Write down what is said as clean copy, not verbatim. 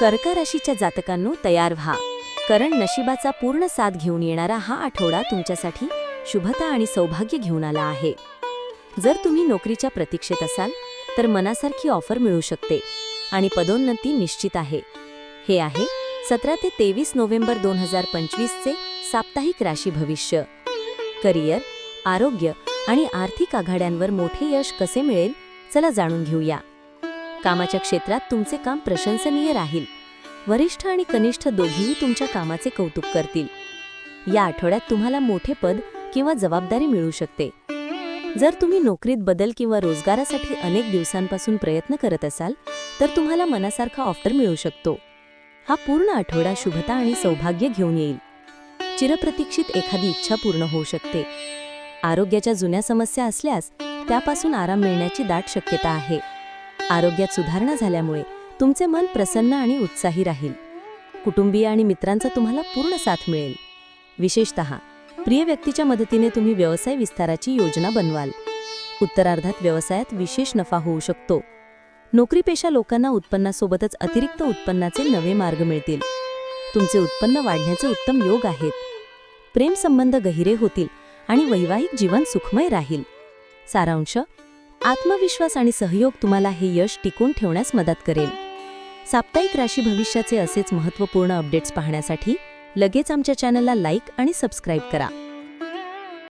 कर्क राशीच्या जातकांनो तयार व्हा, कारण नशिबाचा पूर्ण साथ घेऊन येणारा हा आठवडा तुमच्यासाठी शुभता आणि सौभाग्य घेऊन आला आहे. जर तुम्ही नोकरीच्या प्रतीक्षेत असाल तर मनासारखी ऑफर मिळू शकते आणि पदोन्नती निश्चित आहे. हे आहे 17 ते 23 नोव्हेंबर 2025 चे साप्ताहिक राशी भविष्य. करिअर, आरोग्य आणि आर्थिक आघाड्यांवर मोठे यश कसे मिळेल, चला जाणून घेऊया. कामाच्या क्षेत्रात तुमचे काम प्रशंसनीय राहील. वरिष्ठ आणि कनिष्ठ दोघेही तुमच्या कामाचे कौतुक करतील. या आठवड्यात तुम्हाला मोठे पद किंवा जबाबदारी मिळू शकते. जर तुम्ही नोकरीत बदल किंवा रोजगारासाठी अनेक दिवसांपासून प्रयत्न करत असाल तर तुम्हाला मनासारखा ऑफर मिळू शकतो. हा पूर्ण आठवडा शुभता आणि सौभाग्य घेऊन येईल. चिरप्रतीक्षित एखादी इच्छा पूर्ण होऊ शकते. आरोग्याच्या जुन्या समस्या असल्यास त्यापासून आराम मिळण्याची दाट शक्यता आहे. आरोग्यात सुधारणा झाल्यामुळे तुमचे मन प्रसन्न आणि उत्साही राहील. कुटुंबीय आणि मित्रांचा तुम्हाला पूर्ण साथ मिळेल. विशेषतः प्रिय व्यक्तीच्या मदतीने तुम्ही व्यवसाय विस्ताराची योजना बनवाल. उत्तरार्धात व्यवसायात विशेष नफा होऊ शकतो. नोकरीपेशा लोकांना उत्पन्नासोबतच अतिरिक्त उत्पन्नाचे नवे मार्ग मिळतील. तुमचे उत्पन्न वाढण्याचे उत्तम योग आहेत. प्रेम संबंध गहिरे होतील आणि वैवाहिक जीवन सुखमय राहील. सारांश: आत्मविश्वास आणि सहयोग तुम्हाला हे यश टिकून ठेवण्यास मदत करेल. साप्ताहिक राशी भविष्याचे असेच महत्त्वपूर्ण अपडेट्स पाहण्यासाठी लगेच आमच्या चॅनलला लाईक आणि सबस्क्राईब करा.